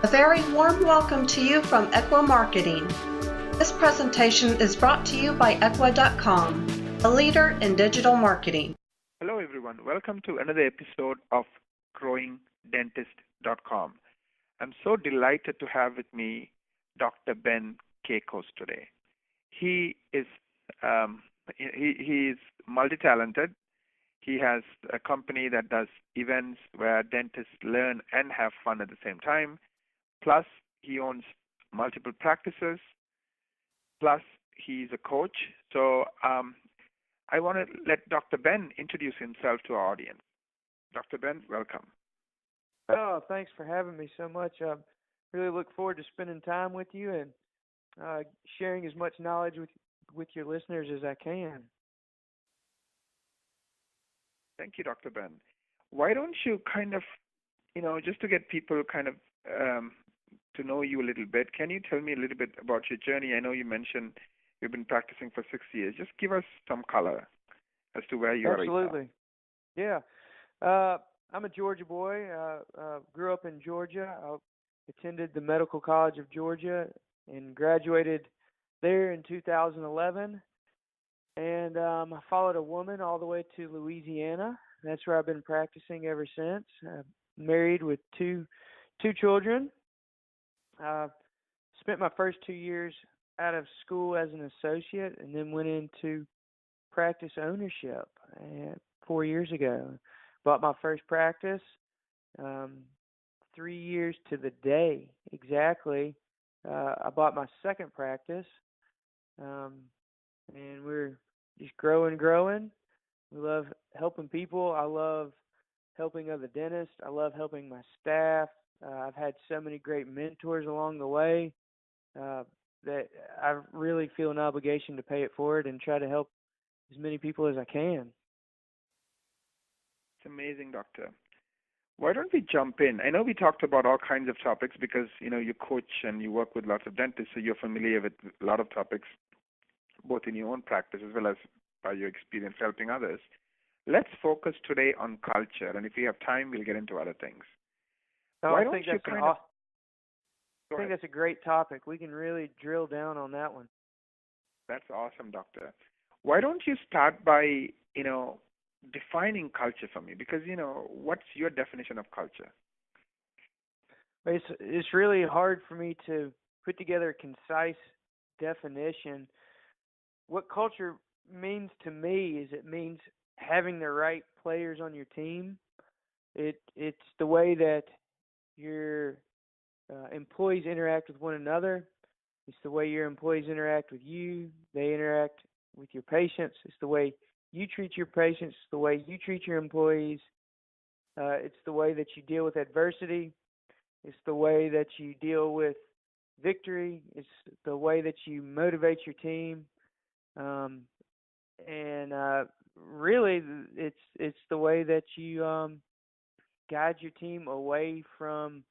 A very warm welcome to you from Equa Marketing. This presentation is brought to you by Equa.com, a leader in digital marketing. Hello, everyone. Welcome to another episode of GrowingDentist.com. I'm so delighted to have with me Dr. Ben Kass today. He is he is multi-talented. He has a company that does events where dentists learn and have fun at the same time. Plus, he owns multiple practices. Plus, he's a coach. So I want to let Dr. Ben introduce himself to our audience. Dr. Ben, welcome. Oh, thanks for having me so much. I really look forward to spending time with you and sharing as much knowledge with your listeners as I can. Thank you, Dr. Ben. Why don't you just to get people to know you a little bit, can you tell me a little bit about your journey? I know you mentioned you've been practicing for 6 years. Just give us some color as to where you are right now. Absolutely. Yeah. I'm a Georgia boy. Grew up in Georgia. I attended the Medical College of Georgia and graduated there in 2011. And I followed a woman all the way to Louisiana. That's where I've been practicing ever since. Married with two children. Spent my first 2 years out of school as an associate and then went into practice ownership 4 years ago. Bought my first practice 3 years to the day exactly. I bought my second practice, and we're just growing. We love helping people. I love helping other dentists. I love helping my staff. I've had so many great mentors along the way that I really feel an obligation to pay it forward and try to help as many people as I can. It's amazing, Doctor. Why don't we jump in? I know we talked about all kinds of topics because, you coach and you work with lots of dentists, so you're familiar with a lot of topics, both in your own practice as well as by your experience helping others. Let's focus today on culture, and if we have time, we'll get into other things. I think that's a great topic. We can really drill down on that one. That's awesome, Doctor. Why don't you start by, defining culture for me? Because, what's your definition of culture? It's really hard for me to put together a concise definition. What culture means to me is it means having the right players on your team. It's the way that your employees interact with one another. It's the way your employees interact with you. They interact with your patients. It's the way you treat your patients. It's the way you treat your employees. It's the way that you deal with adversity. It's the way that you deal with victory. It's the way that you motivate your team. Really, it's the way that you guide your team away from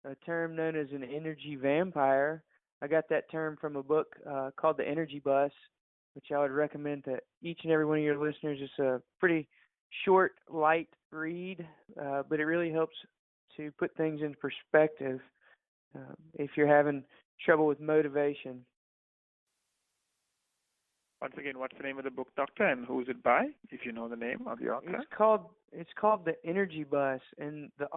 a term known as an energy vampire. I got that term from a book called The Energy Bus, which I would recommend to each and every one of your listeners. It's a pretty short, light read, but it really helps to put things in perspective if you're having trouble with motivation. Once again, what's the name of the book, Doctor, and who is it by, if you know the name of the author? It's called The Energy Bus, and the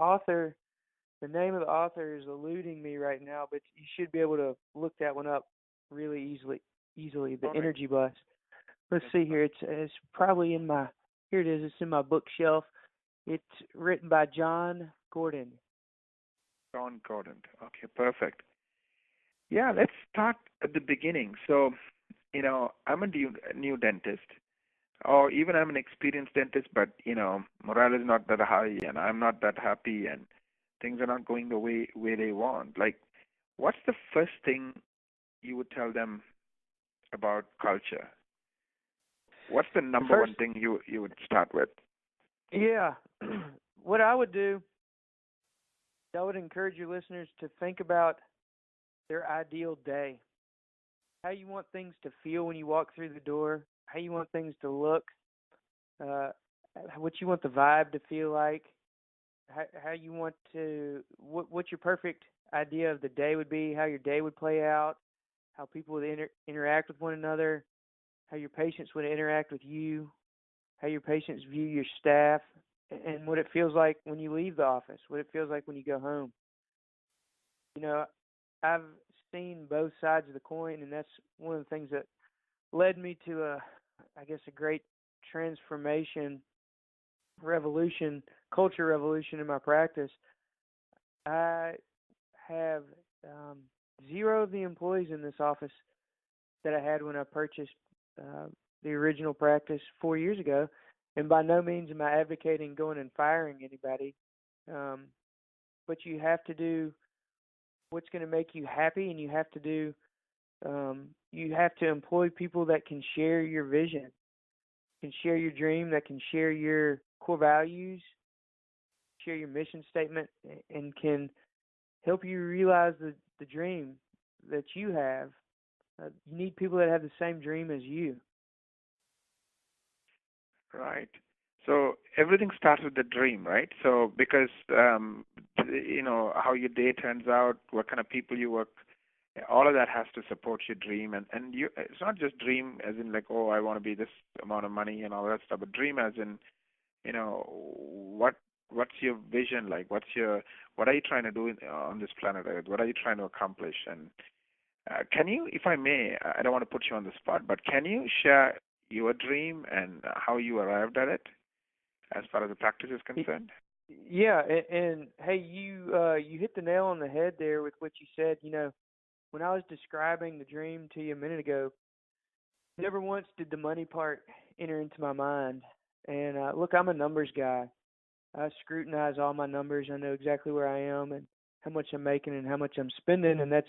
name of the author is eluding me right now, but you should be able to look that one up really easily. The Energy Bus. Let's see here. It's probably here it is. It's in my bookshelf. It's written by John Gordon. John Gordon. Okay, perfect. Yeah, let's start at the beginning. So, I'm a new dentist, or even I'm an experienced dentist, but, morale is not that high, and I'm not that happy, and things are not going the way they want. Like, what's the first thing you would tell them about culture? What's the number one thing you would start with? Yeah. What I would do, I would encourage your listeners to think about their ideal day. How you want things to feel when you walk through the door, how you want things to look, what you want the vibe to feel like. how you want to, what your perfect idea of the day would be, how your day would play out, how people would interact with one another, how your patients would interact with you, how your patients view your staff, and what it feels like when you leave the office, what it feels like when you go home. You know, I've seen both sides of the coin, and that's one of the things that led me to I guess, a great transformation, revolution, culture revolution in my practice. I have zero of the employees in this office that I had when I purchased the original practice 4 years ago. And by no means am I advocating going and firing anybody. But you have to do what's going to make you happy, and you have to employ people that can share your vision, can share your dream, that can share your core values, share your mission statement, and can help you realize the dream that you have. You need people that have the same dream as you. Right. So everything starts with the dream, right? So because how your day turns out, what kind of people you work, all of that has to support your dream. And you, it's not just dream as in like, oh, I want to be this amount of money and all that stuff, but dream as in, what's your vision like? What are you trying to do on this planet Earth? What are you trying to accomplish? And can you, if I may, I don't want to put you on the spot, but can you share your dream and how you arrived at it as far as the practice is concerned? Yeah, and hey, you hit the nail on the head there with what you said. When I was describing the dream to you a minute ago, never once did the money part enter into my mind. And look, I'm a numbers guy. I scrutinize all my numbers. I know exactly where I am and how much I'm making and how much I'm spending, and that's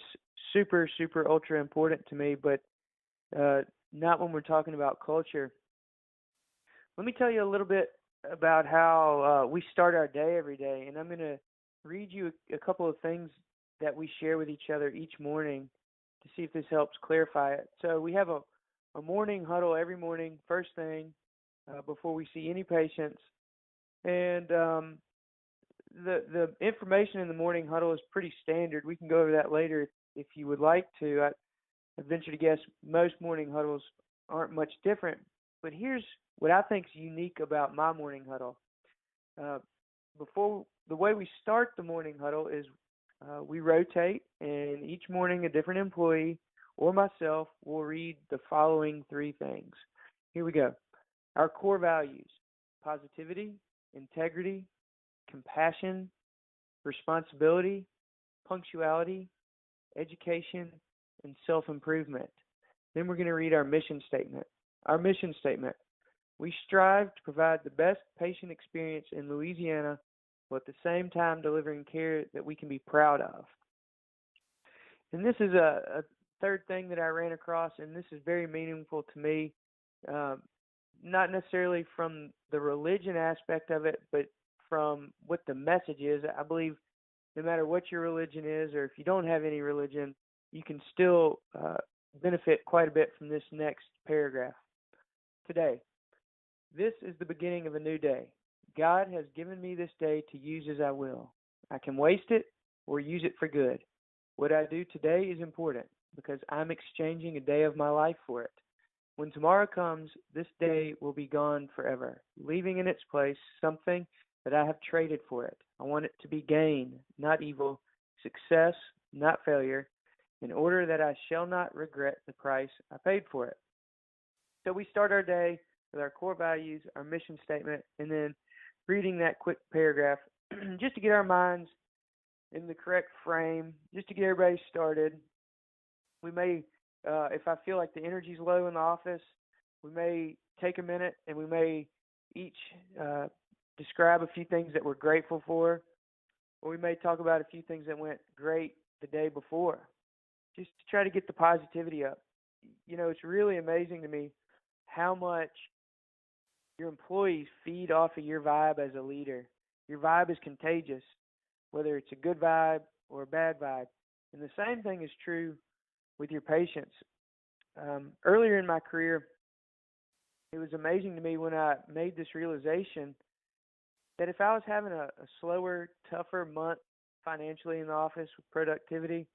super, super ultra important to me. But not when we're talking about culture. Let me tell you a little bit about how we start our day every day, and I'm going to read you a couple of things that we share with each other each morning to see if this helps clarify it. So we have a morning huddle every morning, first thing, before we see any patients. And the information in the morning huddle is pretty standard. We can go over that later if you would like to. I venture to guess most morning huddles aren't much different. But here's what I think is unique about my morning huddle. Before the way we start the morning huddle is we rotate, and each morning a different employee or myself will read the following three things. Here we go. Our core values: positivity, integrity, compassion, responsibility, punctuality, education, and self-improvement. Then we're going to read our mission statement. Our mission statement: we strive to provide the best patient experience in Louisiana, while at the same time delivering care that we can be proud of. And this is a third thing that I ran across, and this is very meaningful to me, not necessarily from the religion aspect of it, but from what the message is. I believe no matter what your religion is, or if you don't have any religion, you can still benefit quite a bit from this next paragraph. Today, this is the beginning of a new day. God has given me this day to use as I will. I can waste it or use it for good. What I do today is important because I'm exchanging a day of my life for it. When tomorrow comes, this day will be gone forever, leaving in its place something that I have traded for it. I want it to be gain, not evil, success, not failure, in order that I shall not regret the price I paid for it. So we start our day with our core values, our mission statement, and then reading that quick paragraph just to get our minds in the correct frame, just to get everybody started. We may, if I feel like the energy's low in the office, we may take a minute and we may each describe a few things that we're grateful for, or we may talk about a few things that went great the day before, just to try to get the positivity up. It's really amazing to me how much your employees feed off of your vibe as a leader. Your vibe is contagious, whether it's a good vibe or a bad vibe. And the same thing is true with your patients. Earlier in my career, it was amazing to me when I made this realization that if I was having a slower, tougher month financially in the office with productivity,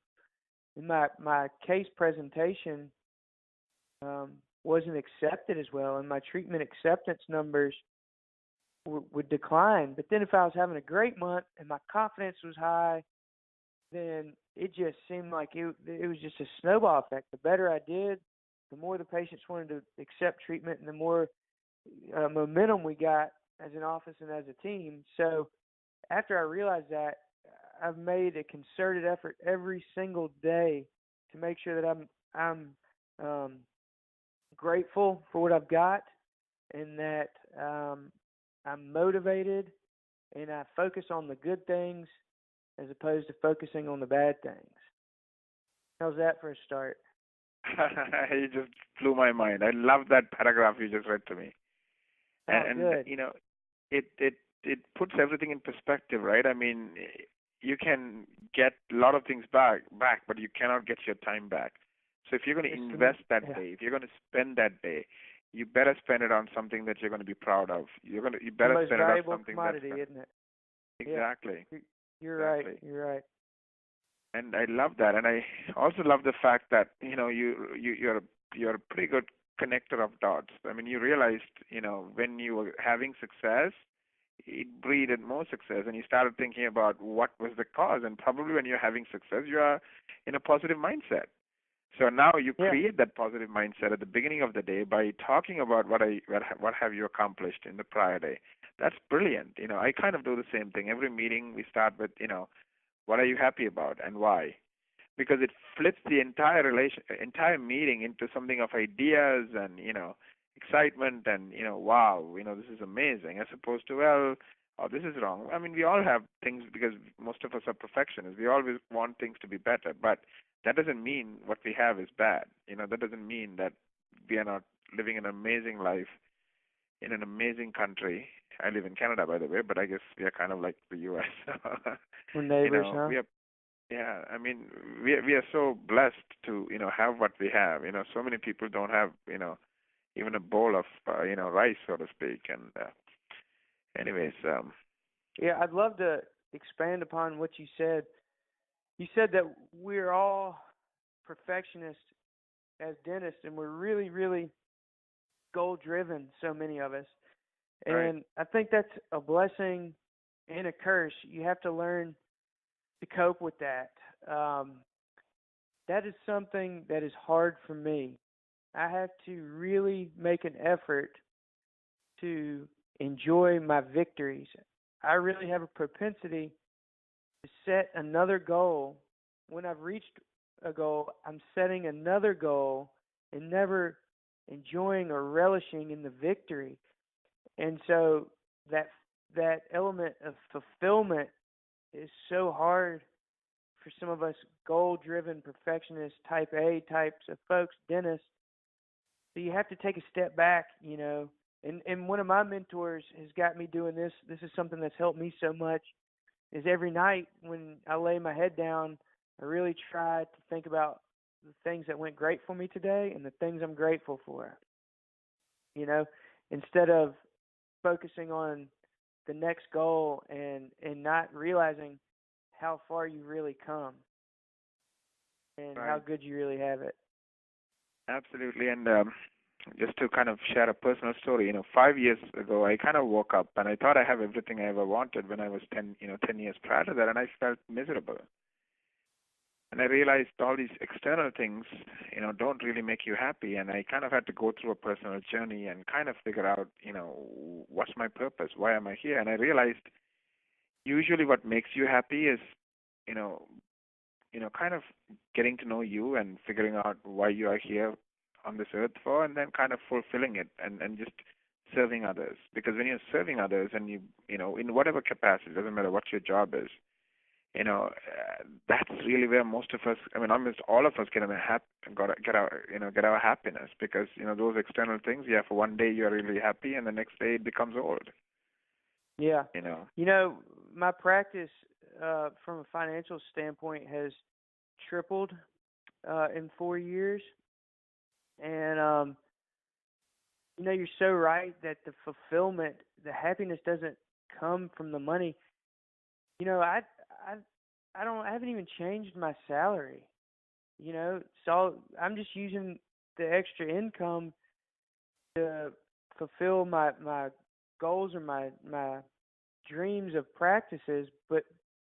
and my case presentation wasn't accepted as well, and my treatment acceptance numbers would decline. But then if I was having a great month and my confidence was high, then it just seemed like it was just a snowball effect. The better I did, the more the patients wanted to accept treatment, and the more momentum we got as an office and as a team. So after I realized that, I've made a concerted effort every single day to make sure that I'm grateful for what I've got, and that I'm motivated, and I focus on the good things as opposed to focusing on the bad things. How's that for a start? You just blew my mind. I love that paragraph you just read to me. And Good. you know, it puts everything in perspective, right? I mean, you can get a lot of things back, but you cannot get your time back. So if you're going to invest that day, if you're going to spend that day, you better spend it on something that you're going to be proud of. You better most spend it on valuable something commodity, that's isn't it? exactly. Yeah. You're exactly. right. You're right. And I love that, and I also love the fact that you're a pretty good connector of dots. I mean, you realized when you were having success, it breeded more success, and you started thinking about what was the cause. And probably when you're having success, you are in a positive mindset. So now you create that positive mindset at the beginning of the day by talking about what have you accomplished in the prior day. That's brilliant. I kind of do the same thing. Every meeting we start with, what are you happy about and why? Because it flips the entire meeting into something of ideas and excitement and wow, this is amazing, as opposed to, well, oh, this is wrong. I mean, we all have things because most of us are perfectionists. We always want things to be better, but that doesn't mean what we have is bad. That doesn't mean that we are not living an amazing life in an amazing country. I live in Canada, by the way, but I guess we are kind of like the U.S. We're neighbors, huh? Yeah, I mean, we are so blessed to have what we have. So many people don't have even a bowl of rice, so to speak. And anyways, yeah, I'd love to expand upon what you said. You said that we're all perfectionists as dentists, and we're really, really goal-driven, so many of us. And right. I think that's a blessing and a curse. You have to learn to cope with that. That is something that is hard for me. I have to really make an effort to enjoy my victories. I really have a propensity to set another goal. When I've reached a goal, I'm setting another goal and never enjoying or relishing in the victory. And so that element of fulfillment is so hard for some of us goal-driven perfectionist type A types of folks, dentists. So you have to take a step back, And one of my mentors has got me doing this. This is something that's helped me so much. Is every night when I lay my head down, I really try to think about the things that went great for me today and the things I'm grateful for. Instead of focusing on the next goal and not realizing how far you really come and right. how good you really have it. Absolutely. And just to kind of share a personal story, 5 years ago, I kind of woke up and I thought I have everything I ever wanted when I was 10 years prior to that, and I felt miserable. And I realized all these external things, don't really make you happy. And I kind of had to go through a personal journey and kind of figure out, what's my purpose? Why am I here? And I realized usually what makes you happy is, kind of getting to know you and figuring out why you are here on this earth for, and then kind of fulfilling it and just serving others. Because when you're serving others and you in whatever capacity, doesn't matter what your job is, that's really where most of us, almost all of us get our happiness, because those external things, for one day you're really happy and the next day it becomes old. Yeah. My practice from a financial standpoint has tripled in 4 years, and you're so right that the fulfillment, the happiness doesn't come from the money. I haven't even changed my salary. So I'm just using the extra income to fulfill my goals or my dreams of practices, but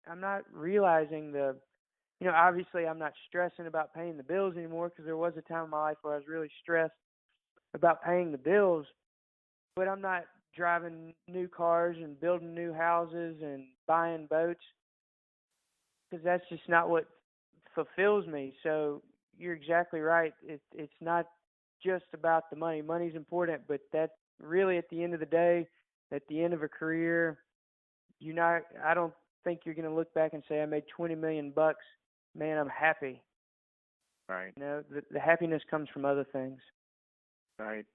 I'm not realizing obviously I'm not stressing about paying the bills anymore, because there was a time in my life where I was really stressed about paying the bills, but I'm not driving new cars and building new houses and buying boats, because that's just not what fulfills me. So you're exactly right. It's not just about the money. Money's important, but that really, at the end of the day, at the end of a career, I don't think you're going to look back and say, I made $20 million. Man, I'm happy. Right. The happiness comes from other things. Right.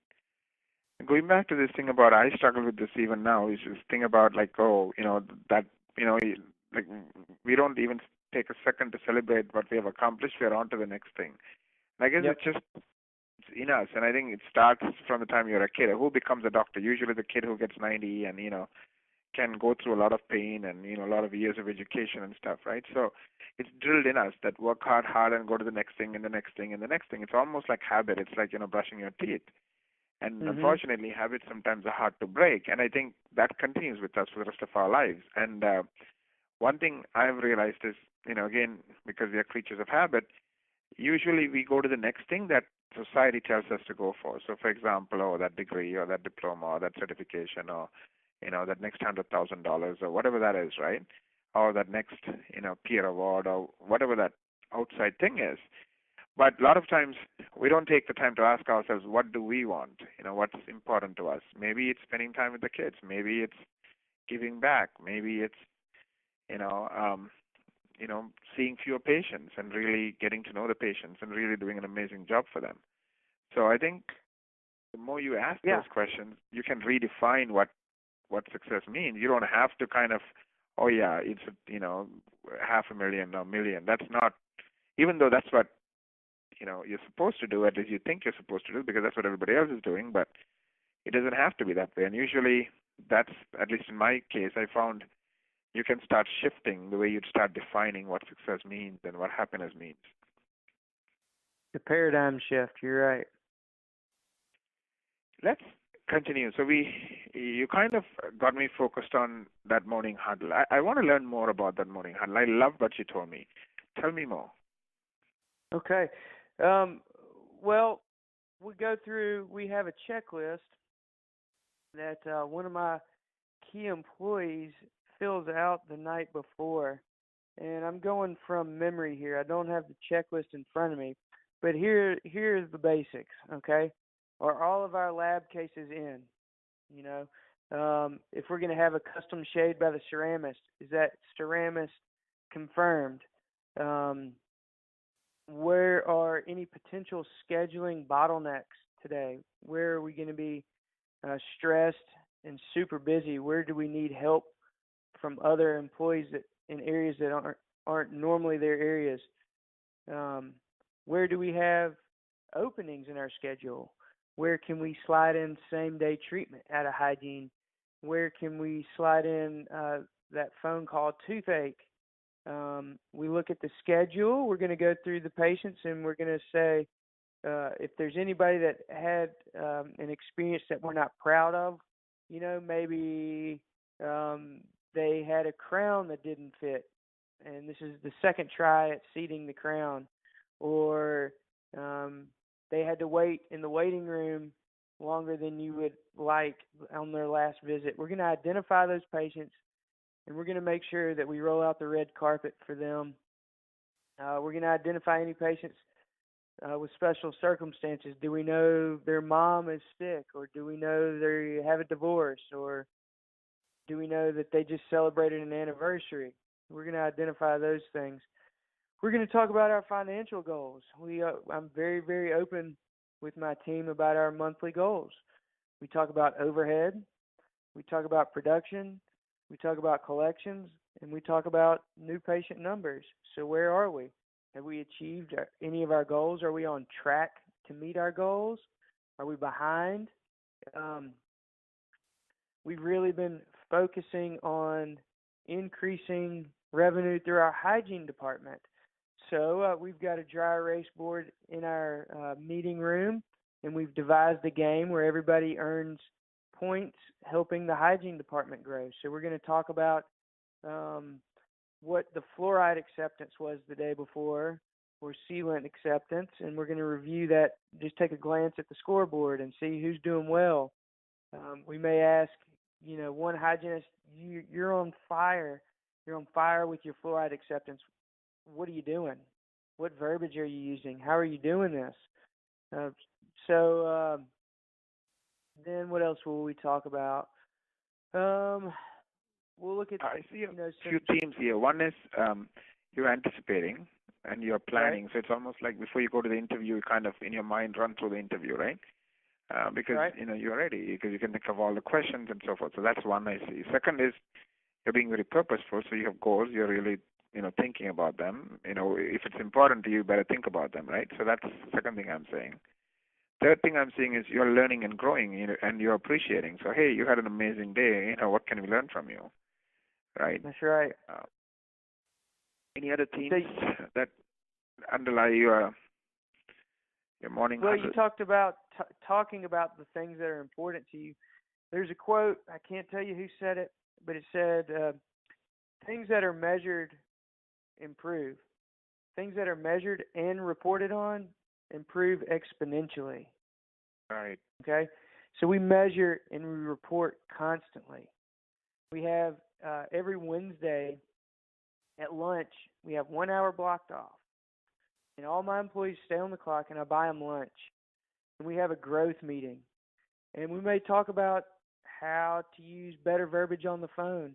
Going back to this thing about, I struggle with this even now, is this thing about like, that, like we don't even take a second to celebrate what we have accomplished. We are on to the next thing. And I guess Yep. it's in us, and I think it starts from the time you're a kid. Who becomes a doctor? Usually the kid who gets 90 and, can go through a lot of pain and, a lot of years of education and stuff, right? So it's drilled in us that work hard, and go to the next thing and the next thing and the next thing. It's almost like habit. It's like, brushing your teeth. And unfortunately, habits sometimes are hard to break. And I think that continues with us for the rest of our lives. And one thing I've realized is, again, because we are creatures of habit, usually we go to the next thing that society tells us to go for. So, for example, that degree or that diploma or that certification or, that next $100,000 or whatever that is, right? Or that next, peer award or whatever that outside thing is. But a lot of times we don't take the time to ask ourselves, what do we want? What's important to us? Maybe it's spending time with the kids. Maybe it's giving back. Maybe it's, seeing fewer patients and really getting to know the patients and really doing an amazing job for them. So I think the more you ask those questions, you can redefine what success means. You don't have to kind of, it's, $500,000 or $1 million. That's not, even though that's what, you're supposed to do, at least you think you're supposed to do, because that's what everybody else is doing, but it doesn't have to be that way. And usually that's, at least in my case, I found you can start shifting the way you'd start defining what success means and what happiness means. The paradigm shift, you're right. Let's continue. So you kind of got me focused on that morning huddle. I want to learn more about that morning huddle. I love what you told me. Tell me more. Okay. Well, we have a checklist that one of my key employees fills out the night before. And I'm going from memory here. I don't have the checklist in front of me. But here's the basics, okay? Are all of our lab cases in? If we're going to have a custom shade by the ceramist, is that ceramist confirmed? Where are any potential scheduling bottlenecks today? Where are we going to be stressed and super busy? Where do we need help from other employees in areas that aren't normally their areas? Where do we have openings in our schedule? Where can we slide in same-day treatment out of hygiene? Where can we slide in that phone call toothache? We look at the schedule. We're going to go through the patients, and we're going to say if there's anybody that had an experience that we're not proud of, maybe they had a crown that didn't fit, and this is the second try at seating the crown, or they had to wait in the waiting room longer than you would like on their last visit. We're going to identify those patients, and we're going to make sure that we roll out the red carpet for them. We're going to identify any patients with special circumstances. Do we know their mom is sick, or do we know they have a divorce, or do we know that they just celebrated an anniversary? We're going to identify those things. We're going to talk about our financial goals. I'm very, very open with my team about our monthly goals. We talk about overhead. We talk about production. We talk about collections, and we talk about new patient numbers. So where are we? Have we achieved any of our goals? Are we on track to meet our goals? Are we behind? We've really been focusing on increasing revenue through our hygiene department. So we've got a dry erase board in our meeting room, and we've devised a game where everybody earns points helping the hygiene department grow. So we're going to talk about what the fluoride acceptance was the day before, or sealant acceptance, and we're going to review that, just take a glance at the scoreboard and see who's doing well. We may ask, one hygienist, you're on fire. You're on fire with your fluoride acceptance. What are you doing? What verbiage are you using? How are you doing this? Then what else will we talk about? We'll look at. I see a few themes here. One is you're anticipating and you're planning. Right. So it's almost like before you go to the interview, you kind of in your mind run through the interview, right? Because right. You're ready because you can think of all the questions and so forth. So that's one I see. Second is you're being very purposeful. So you have goals. You're really thinking about them. If it's important to you, you better think about them, right? So that's the second thing I'm saying. Third thing I'm seeing is you're learning and growing, and you're appreciating. So hey, you had an amazing day. What can we learn from you, right? That's right. Any other themes that underlie your morning? Well, huddle? you talked about talking about the things that are important to you. There's a quote, I can't tell you who said it, but it said, things that are measured improve. Things that are measured and reported on improve exponentially. Right. Okay? So we measure and we report constantly. We have every Wednesday at lunch, we have 1 hour blocked off. And all my employees stay on the clock, and I buy them lunch. And we have a growth meeting. And we may talk about how to use better verbiage on the phone.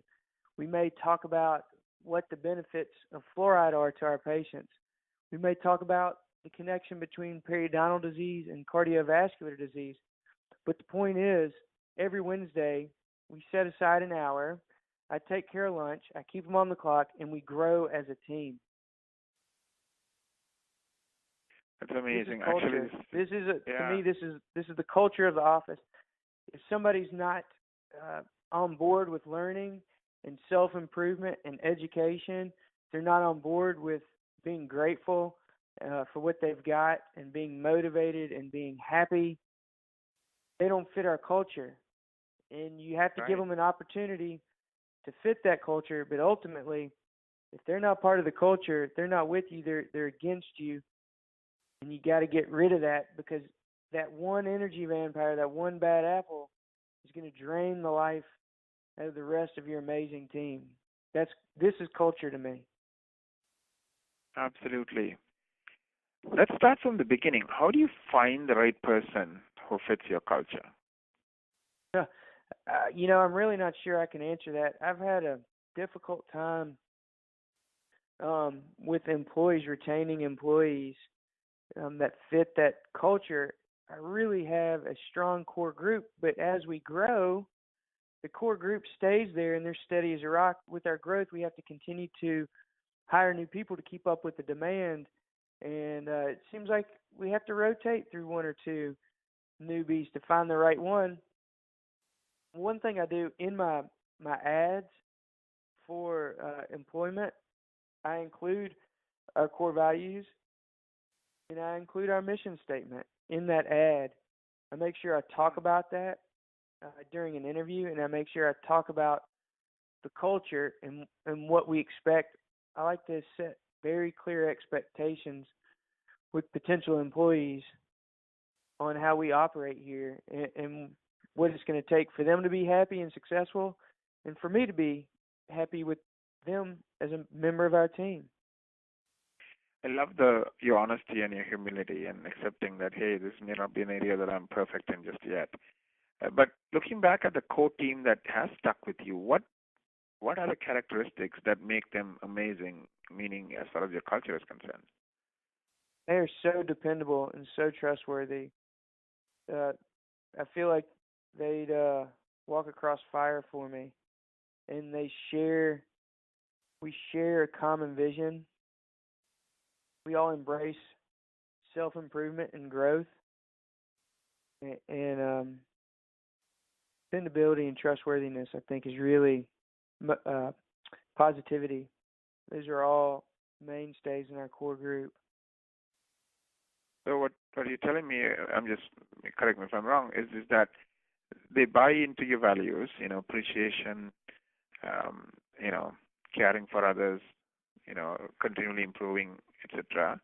We may talk about what the benefits of fluoride are to our patients. We may talk about the connection between periodontal disease and cardiovascular disease. But the point is, every Wednesday, we set aside an hour. I take care of lunch. I keep them on the clock, and we grow as a team. That's amazing. Actually, to me, this is the culture of the office. If somebody's not on board with learning and self-improvement and education, they're not on board with being grateful for what they've got and being motivated and being happy, they don't fit our culture. And you have to give them an opportunity to fit that culture. But ultimately, if they're not part of the culture, if they're not with you, they're against you. And you got to get rid of that, because that one energy vampire, that one bad apple, is going to drain the life out of the rest of your amazing team. This is culture to me. Absolutely. Let's start from the beginning. How do you find the right person who fits your culture? I'm really not sure I can answer that. I've had a difficult time with employees, retaining employees that fit that culture. I really have a strong core group, but as we grow, the core group stays there and they're steady as a rock. With our growth, we have to continue to hire new people to keep up with the demand. And it seems like we have to rotate through one or two newbies to find the right one. One thing I do in my ads for employment, I include our core values and I include our mission statement in that ad. I make sure I talk about that during an interview, and I make sure I talk about the culture and what we expect. I like to set very clear expectations with potential employees on how we operate here and what it's going to take for them to be happy and successful, and for me to be happy with them as a member of our team. I love your honesty and your humility and accepting that, hey, this may not be an area that I'm perfect in just yet. But looking back at the core team that has stuck with you, what are the characteristics that make them amazing, meaning as far as your culture is concerned? They are so dependable and so trustworthy. I feel like they'd walk across fire for me. And we share a common vision. We all embrace self-improvement and growth. And Dependability and trustworthiness, I think, is really positivity. Those are all mainstays in our core group. So what you're telling me, I'm just, correct me if I'm wrong, is that they buy into your values, appreciation, caring for others, continually improving, etc.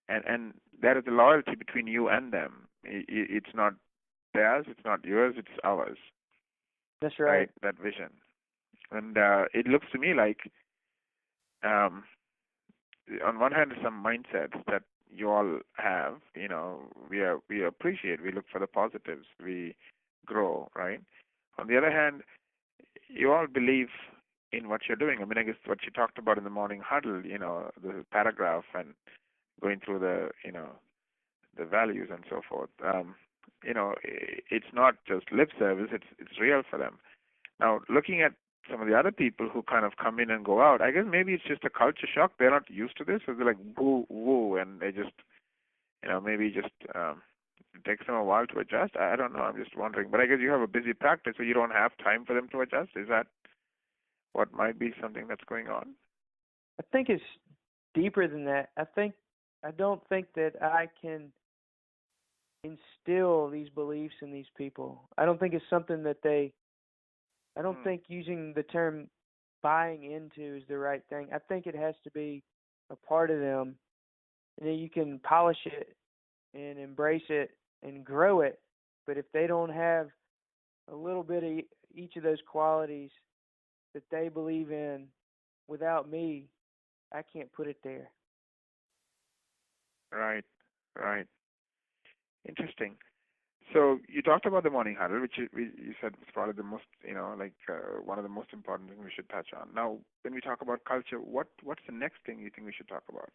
And there is a loyalty between you and them. It's not theirs, it's not yours, it's ours. That's right. That vision. And it looks to me like, on one hand, some mindsets that you all have. We appreciate, we look for the positives, we grow, right? On the other hand, you all believe in what you're doing. I mean, I guess what you talked about in the morning huddle, the paragraph and going through the values and so forth. It's not just lip service; it's real for them. Now, looking at some of the other people who kind of come in and go out, I guess maybe it's just a culture shock. They're not used to this, so they're like boo woo, and they just, maybe just it takes them a while to adjust. I don't know. I'm just wondering. But I guess you have a busy practice, so you don't have time for them to adjust. Is that what might be something that's going on? I think it's deeper than that. I don't think that I can instill these beliefs in these people. I don't think it's something that I don't think using the term buying into is the right thing. I think it has to be a part of them, and then you can polish it and embrace it and grow it. But if they don't have a little bit of each of those qualities that they believe in, without me, I can't put it there. Right. Interesting. So you talked about the morning huddle, which you said was probably the most, one of the most important things we should touch on. Now, when we talk about culture, what's the next thing you think we should talk about?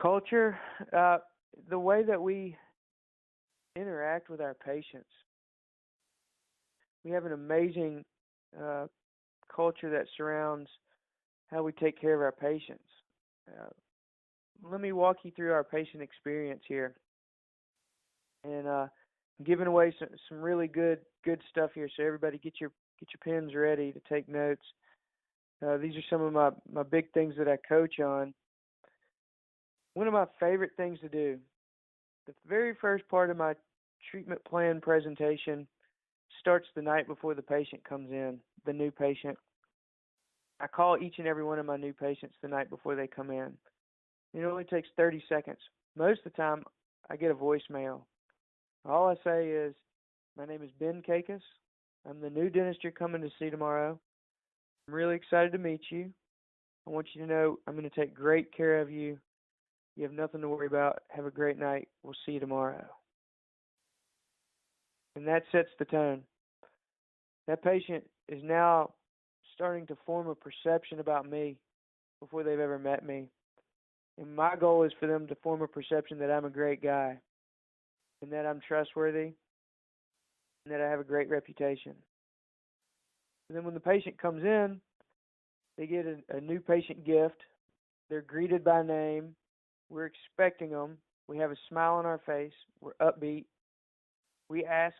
Culture, the way that we interact with our patients. We have an amazing culture that surrounds how we take care of our patients. Let me walk you through our patient experience here. And I'm giving away some really good stuff here, so everybody get your pens ready to take notes. These are some of my big things that I coach on. One of my favorite things to do, the very first part of my treatment plan presentation starts the night before the patient comes in, the new patient. I call each and every one of my new patients the night before they come in. It only takes 30 seconds. Most of the time, I get a voicemail. All I say is, my name is Ben Kass. I'm the new dentist you're coming to see tomorrow. I'm really excited to meet you. I want you to know I'm going to take great care of you. You have nothing to worry about. Have a great night. We'll see you tomorrow. And that sets the tone. That patient is now starting to form a perception about me before they've ever met me. And my goal is for them to form a perception that I'm a great guy and that I'm trustworthy and that I have a great reputation. And then when the patient comes in, they get a new patient gift. They're greeted by name. We're expecting them. We have a smile on our face. We're upbeat. We ask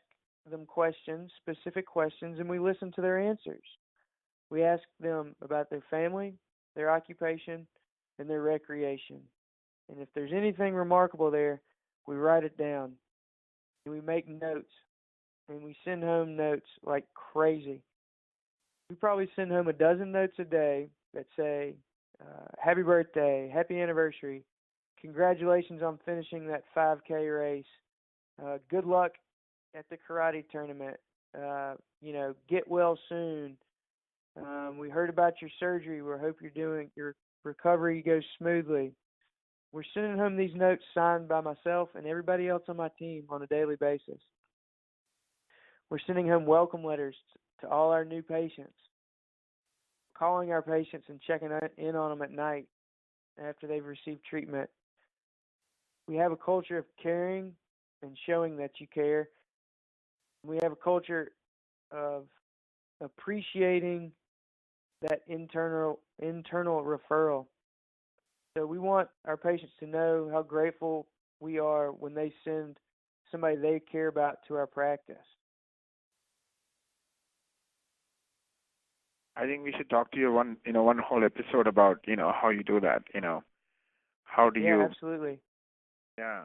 them questions, specific questions, and we listen to their answers. We ask them about their family, their occupation, and their recreation. And if there's anything remarkable there, we write it down. And we make notes. And we send home notes like crazy. We probably send home a dozen notes a day that say, happy birthday, happy anniversary, congratulations on finishing that 5K race, good luck at the karate tournament, get well soon. We heard about your surgery. We hope your recovery goes smoothly. We're sending home these notes signed by myself and everybody else on my team on a daily basis. We're sending home welcome letters to all our new patients, calling our patients and checking in on them at night after they've received treatment. We have a culture of caring and showing that you care. We have a culture of appreciating that internal referral. So we want our patients to know how grateful we are when they send somebody they care about to our practice. I think we should talk to you one whole episode about, how you do that, how do Yeah, you, absolutely. yeah,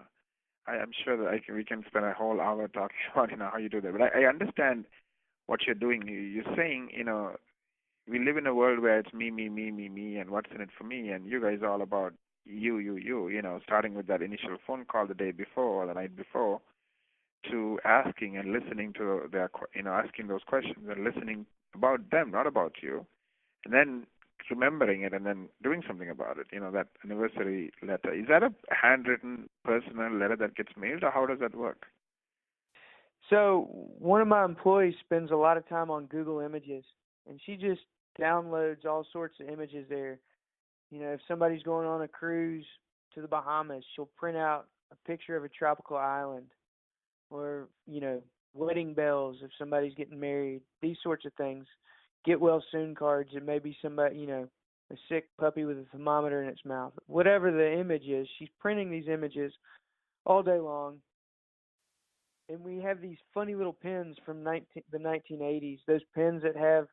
I'm sure that we can spend a whole hour talking about, how you do that. But I understand what you're doing. You're saying, we live in a world where it's me, me, me, me, me, and what's in it for me, and you guys are all about you, starting with that initial phone call the day before or the night before, to asking and listening to asking those questions and listening about them, not about you, and then remembering it and then doing something about it. That anniversary letter. Is that a handwritten personal letter that gets mailed, or how does that work? So one of my employees spends a lot of time on Google Images, and she just downloads all sorts of images there. If somebody's going on a cruise to the Bahamas, she'll print out a picture of a tropical island, or wedding bells if somebody's getting married, these sorts of things. Get well soon cards, and maybe somebody, a sick puppy with a thermometer in its mouth. Whatever the image is, she's printing these images all day long. And we have these funny little pens from the 1980s, those pens that have,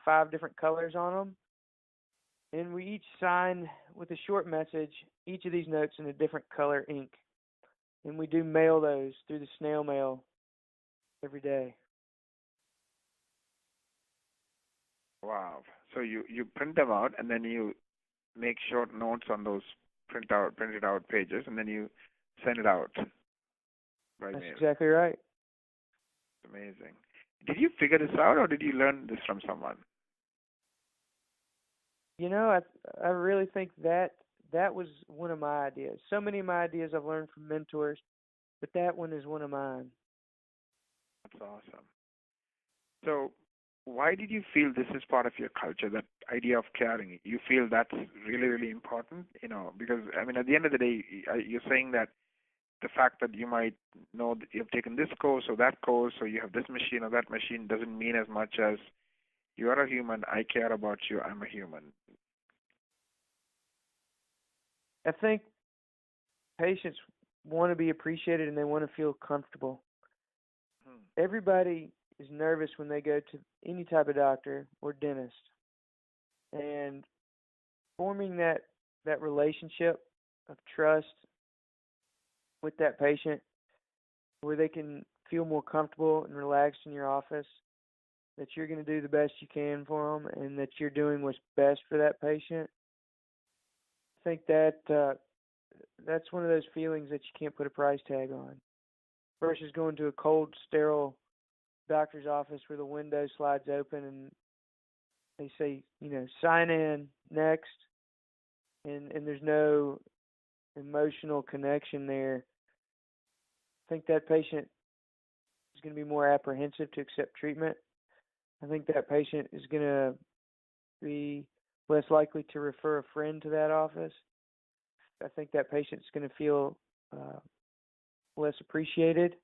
5 different colors on them. And we each sign with a short message, each of these notes in a different color ink. And we do mail those through the snail mail every day. Wow. So you print them out, and then you make short notes on those printed out pages, and then you send it out by That's mail. exactly right. Amazing. Did you figure this out, or did you learn this from someone? I really think that was one of my ideas. So many of my ideas I've learned from mentors, but that one is one of mine. That's awesome. So why did you feel this is part of your culture, that idea of caring? You feel that's really, really important, because, at the end of the day, you're saying that the fact that you might know that you've taken this course or that course, or you have this machine or that machine, doesn't mean as much as you are a human, I care about you, I'm a human. I think patients want to be appreciated and they want to feel comfortable. Everybody is nervous when they go to any type of doctor or dentist. And forming that relationship of trust with that patient, where they can feel more comfortable and relaxed in your office, that you're going to do the best you can for them and that you're doing what's best for that patient. I think that that's one of those feelings that you can't put a price tag on, versus going to a cold, sterile doctor's office where the window slides open and they say, sign in, next, and there's no emotional connection there. I think that patient is going to be more apprehensive to accept treatment. I think that patient is going to be less likely to refer a friend to that office. I think that patient's going to feel less appreciated,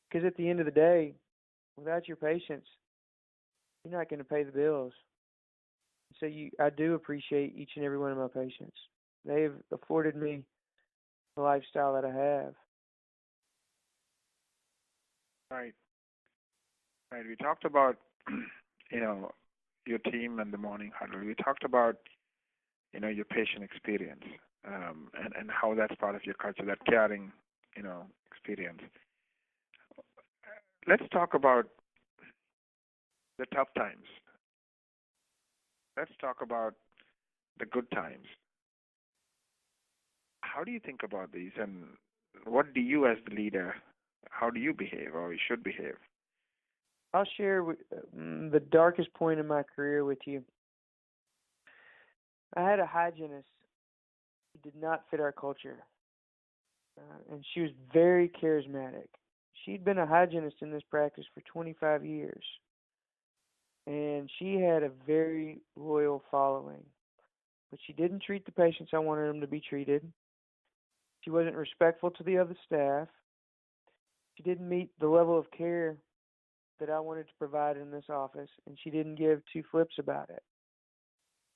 because at the end of the day, without your patients, you're not going to pay the bills. So I do appreciate each and every one of my patients. They've afforded me the lifestyle that I have. Right. We talked about, your team and the morning huddle. We talked about, your patient experience, and how that's part of your culture, that caring, experience. Let's talk about the tough times. Let's talk about the good times. How do you think about these, and what do you, as the leader, how do you behave, or you should behave? I'll share the darkest point in my career with you. I had a hygienist who did not fit our culture, and she was very charismatic. She'd been a hygienist in this practice for 25 years, and she had a very loyal following. But she didn't treat the patients I wanted them to be treated. She wasn't respectful to the other staff. She didn't meet the level of care that I wanted to provide in this office, and she didn't give two flips about it.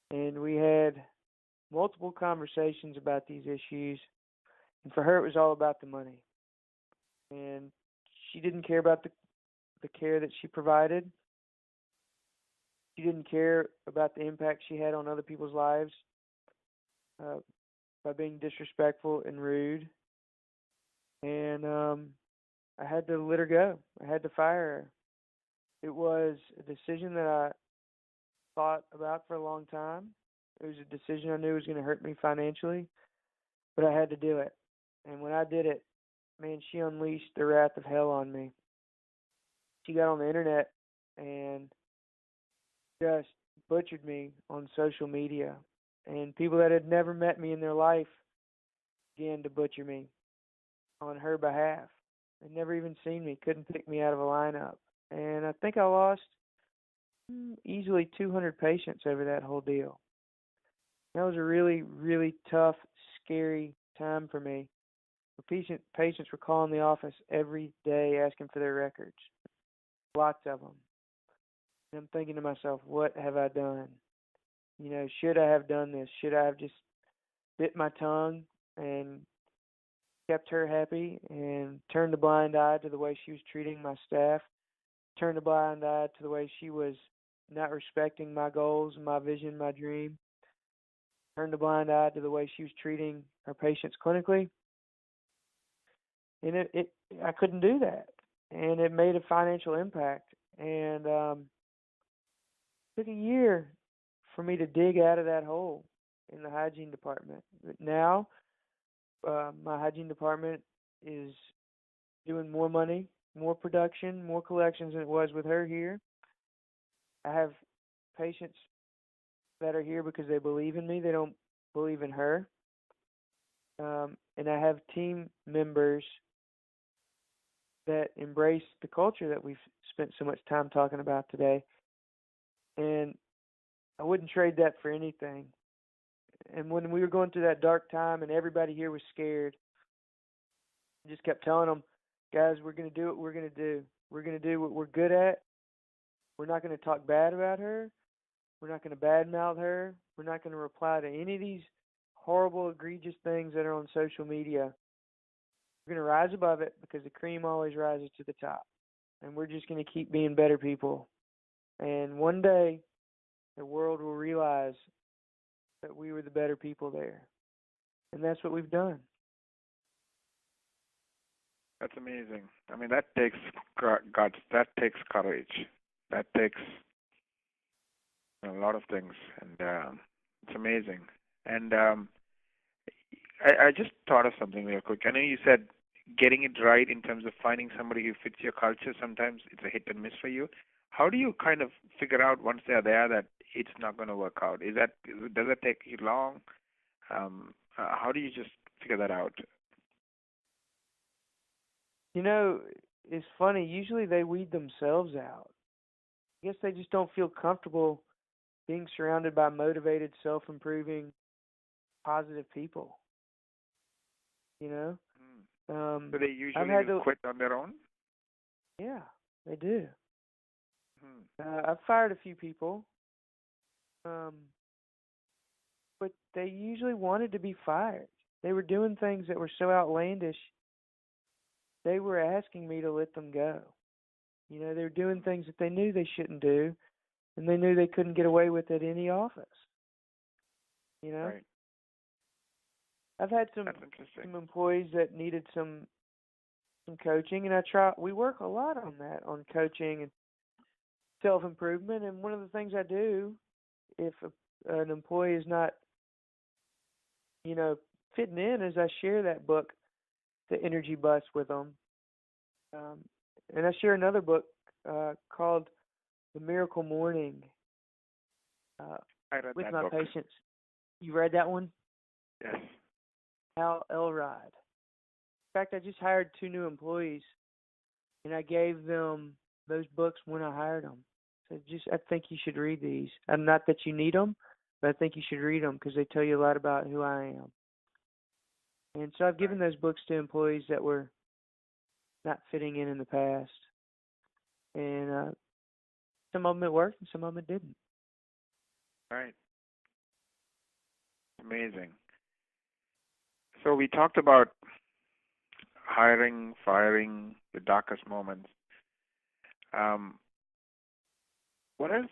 And we had multiple conversations about these issues, and for her it was all about the money. and she didn't care about the care that she provided. She didn't care about the impact she had on other people's lives by being disrespectful and rude. And I had to let her go. I had to fire her. It was a decision that I thought about for a long time. It was a decision I knew was going to hurt me financially, but I had to do it. And when I did it, man, she unleashed the wrath of hell on me. She got on the internet and just butchered me on social media. And people that had never met me in their life began to butcher me on her behalf. They'd never even seen me, couldn't pick me out of a lineup. And I think I lost easily 200 patients over that whole deal. That was a really, really tough, scary time for me. Patients were calling the office every day asking for their records, lots of them. And I'm thinking to myself, what have I done? Should I have done this? Should I have just bit my tongue and kept her happy and turned a blind eye to the way she was treating my staff, turned a blind eye to the way she was not respecting my goals, my vision, my dream, turned a blind eye to the way she was treating her patients clinically? And I couldn't do that. And it made a financial impact. And it took a year for me to dig out of that hole in the hygiene department. But now, my hygiene department is doing more money, more production, more collections than it was with her here. I have patients that are here because they believe in me. They don't believe in her. And I have team members that embrace the culture that we've spent so much time talking about today. And I wouldn't trade that for anything. And when we were going through that dark time and everybody here was scared, I just kept telling them, guys, we're going to do what we're going to do. We're going to do what we're good at. We're not going to talk bad about her. We're not going to badmouth her. We're not going to reply to any of these horrible, egregious things that are on social media. We're going to rise above it because the cream always rises to the top. And we're just going to keep being better people. And one day, the world will realize that we were the better people there. And that's what we've done. That's amazing. I mean, that takes guts. That takes courage. That takes a lot of things. And it's amazing. And I just thought of something real quick. I know you said getting it right in terms of finding somebody who fits your culture. Sometimes it's a hit and miss for you. How do you kind of figure out once they're there that it's not going to work out? Does it take you long? How do you just figure that out? It's funny. Usually they weed themselves out. I guess they just don't feel comfortable being surrounded by motivated, self-improving, positive people. So they usually quit on their own? Yeah, they do. I've fired a few people, but they usually wanted to be fired. They were doing things that were so outlandish, they were asking me to let them go. They were doing things that they knew they shouldn't do, and they knew they couldn't get away with at any office. Right. I've had some employees that needed some coaching, and we work a lot on that, on coaching and self-improvement. And one of the things I do, if an employee is not, fitting in, is I share that book, The Energy Bus, with them. And I share another book called The Miracle Morning with my patients. You read that one? Yes. Elrod. In fact, I just hired 2 new employees, and I gave them those books when I hired them. So I think you should read these. And not that you need them, but I think you should read them because they tell you a lot about who I am. And so I've given those books to employees that were not fitting in the past. And some of them it worked and some of them it didn't. Right. Amazing. So we talked about hiring, firing, the darkest moments. Um, what else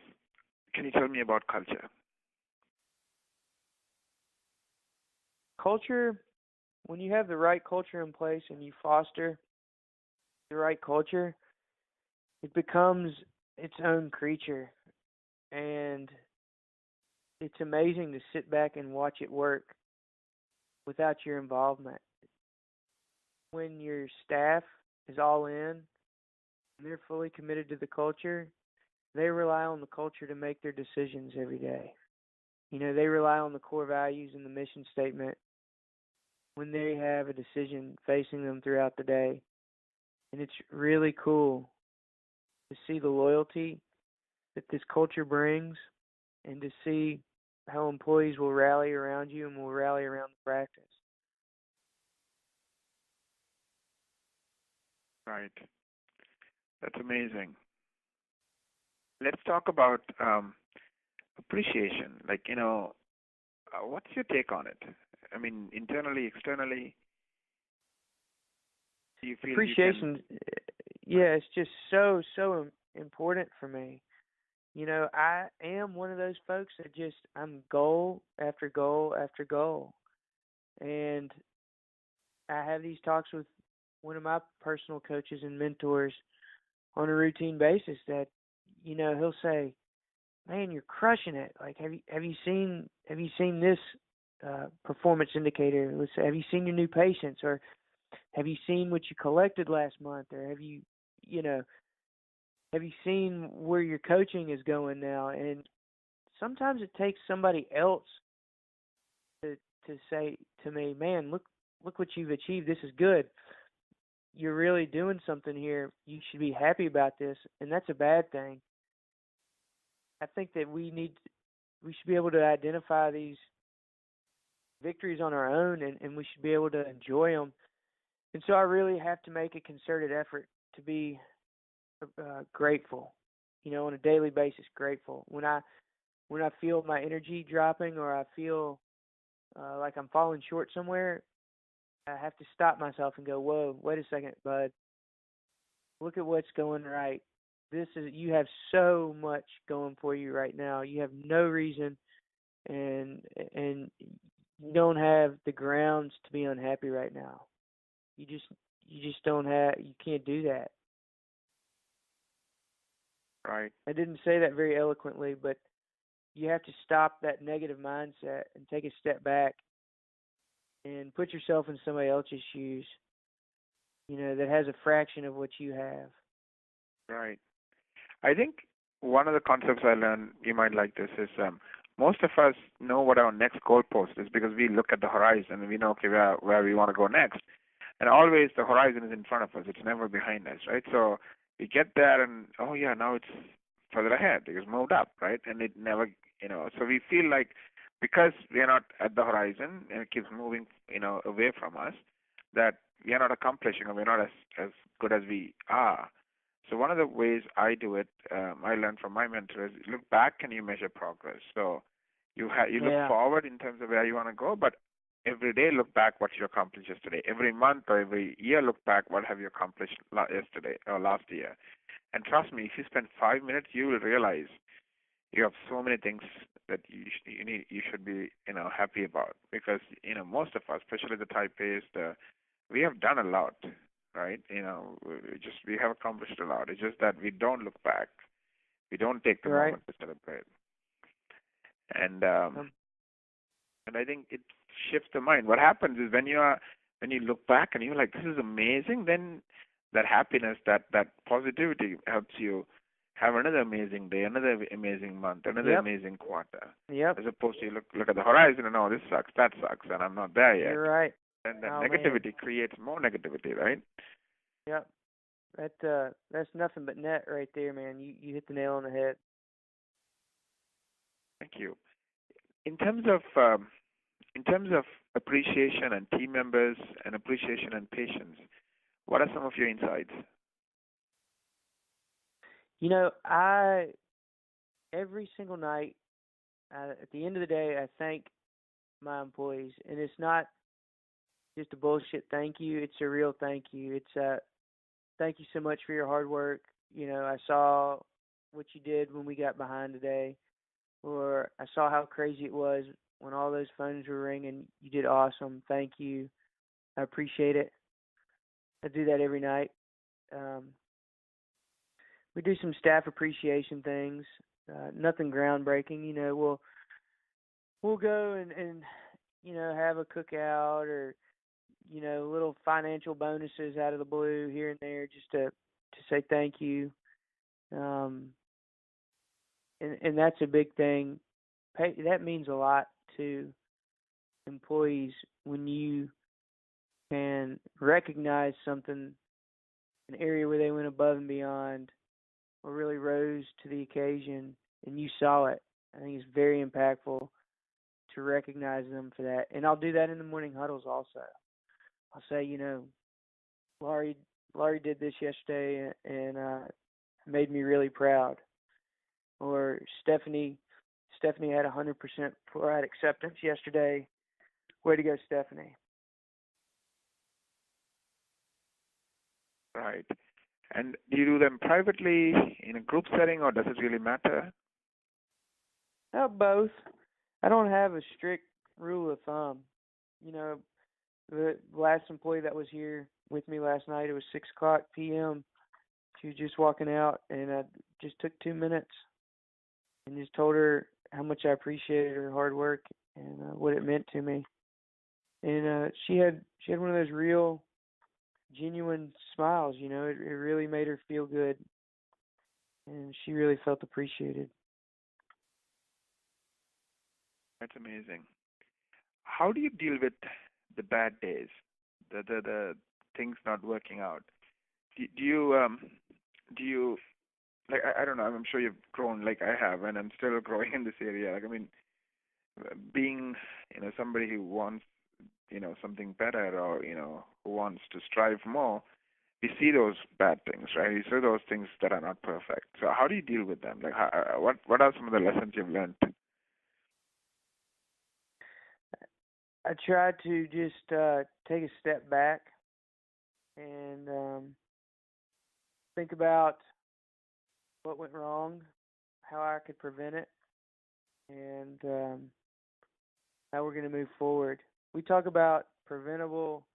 can you tell me about culture? Culture, when you have the right culture in place and you foster the right culture, it becomes its own creature. And it's amazing to sit back and watch it work without your involvement. When your staff is all in and they're fully committed to the culture, they rely on the culture to make their decisions every day. They rely on the core values and the mission statement when they have a decision facing them throughout the day. And it's really cool to see the loyalty that this culture brings and to see how employees will rally around you and will rally around the practice. Right. That's amazing. Let's talk about appreciation. What's your take on it? I mean, internally, externally, do you feel Appreciation, yeah, it's just so important for me. I am one of those folks that I'm goal after goal after goal. And I have these talks with one of my personal coaches and mentors on a routine basis that, he'll say, "Man, you're crushing it. Like, have you seen this performance indicator? Let's say, have you seen your new patients, or have you seen what you collected last month, or have you seen where your coaching is going now?" And sometimes it takes somebody else to say to me, "Man, look what you've achieved. This is good. You're really doing something here. You should be happy about this." And that's a bad thing. I think that we should be able to identify these victories on our own, and we should be able to enjoy them. And so I really have to make a concerted effort to be grateful, on a daily basis, grateful. When I feel my energy dropping, or I feel like I'm falling short somewhere, I have to stop myself and go, "Whoa, wait a second, bud. Look at what's going right. You have so much going for you right now. You have no reason, and you don't have the grounds to be unhappy right now. You just don't have. You can't do that." Right. I didn't say that very eloquently, but you have to stop that negative mindset and take a step back and put yourself in somebody else's shoes, that has a fraction of what you have. Right. I think one of the concepts I learned, you might like this, is most of us know what our next goalpost is because we look at the horizon and we know, okay, where we want to go next. And always the horizon is in front of us. It's never behind us, right? So we get there and, oh, yeah, now it's further ahead. It's moved up, right? And it never, so we feel like because we are not at the horizon and it keeps moving, away from us, that we are not accomplishing or we're not as good as we are. So one of the ways I do it, I learned from my mentor, is look back and you measure progress. So you look forward in terms of where you want to go, but every day look back what you accomplished yesterday. Every month or every year look back what have you accomplished yesterday or last year. And trust me, if you spend 5 minutes, you will realize you have so many things that you should be happy about, because most of us, especially the type A's, we have done a lot, right? We have accomplished a lot. It's just that we don't look back. We don't take the moment to celebrate. And I think it shifts the mind. What happens is when you look back and you're like, this is amazing, then that happiness, that positivity helps you have another amazing day, another amazing month, another amazing quarter. Yep. As opposed to you look at the horizon and, oh, this sucks, that sucks, and I'm not there yet. You're right. And that negativity creates more negativity, right? Yep. That's nothing but net right there, man. You hit the nail on the head. Thank you. In terms of appreciation and team members and appreciation and patience, what are some of your insights? Every single night, at the end of the day, I thank my employees, and it's not just a bullshit thank you. It's a real thank you. It's thank you so much for your hard work. I saw what you did when we got behind today, or I saw how crazy it was when all those phones were ringing. You did awesome. Thank you. I appreciate it. I do that every night. We do some staff appreciation things. Nothing groundbreaking. We'll go and have a cookout or little financial bonuses out of the blue here and there just to say thank you. And that's a big thing. That means a lot to employees when you can recognize something, an area where they went above and beyond or really rose to the occasion and you saw it. I think it's very impactful to recognize them for that. And I'll do that in the morning huddles also. I'll say, Laurie did this yesterday and made me really proud. Or Stephanie had 100% pride acceptance yesterday. Way to go, Stephanie. Right. And do you do them privately, in a group setting, or does it really matter? Both. I don't have a strict rule of thumb. The last employee that was here with me last night, it was 6:00 p.m. She was just walking out, and I just took 2 minutes and just told her how much I appreciated her hard work and what it meant to me. And she had one of those real, genuine smiles. It really made her feel good, and she really felt appreciated. That's amazing. How do you deal with the bad days, the things not working out? Do you like, I don't know, I'm sure you've grown like I have, and I'm still growing in this area. Like, I mean, being somebody who wants something better, or who wants to strive more, we see those bad things, right? We see those things that are not perfect. So how do you deal with them? Like, what are some of the lessons you've learned? I try to just take a step back and think about what went wrong, how I could prevent it, and how we're going to move forward. We talk about preventable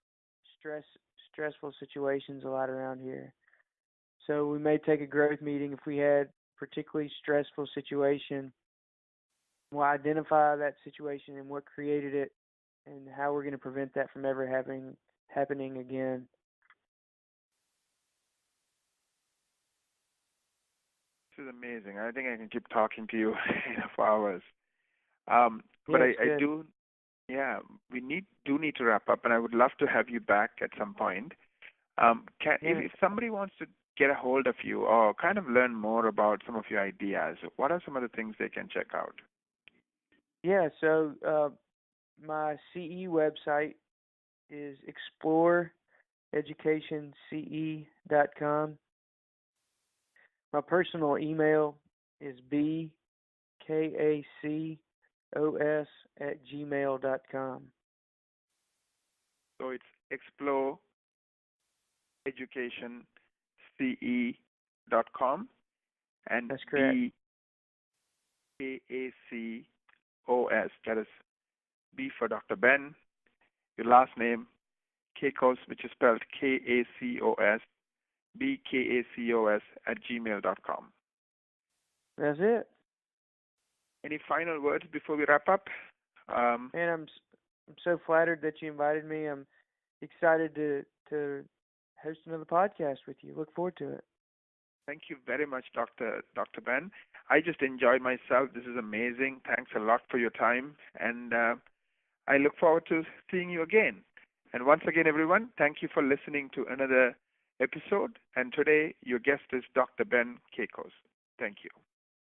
stressful situations a lot around here. So we may take a growth meeting if we had a particularly stressful situation. We'll identify that situation and what created it, and how we're going to prevent that from ever happening again. This is amazing. I think I can keep talking to you for hours. But I do, we do need to wrap up, and I would love to have you back at some point. If somebody wants to get a hold of you or kind of learn more about some of your ideas, what are some of the things they can check out? Yeah, so my CE website is exploreeducationce.com. My personal email is bkacos@gmail.com. So it's exploreeducationce.com, and that's correct. BKACOS, that is B for Dr. Ben, your last name, Kacos, which is spelled KACOS, BKACOS @gmail.com. That's it. Any final words before we wrap up? Man, I'm so flattered that you invited me. I'm excited to host another podcast with you. Look forward to it. Thank you very much, Dr. Ben. I just enjoyed myself. This is amazing. Thanks a lot for your time, and I look forward to seeing you again. And once again, everyone, thank you for listening to another episode. And today, your guest is Dr. Ben Kass. Thank you.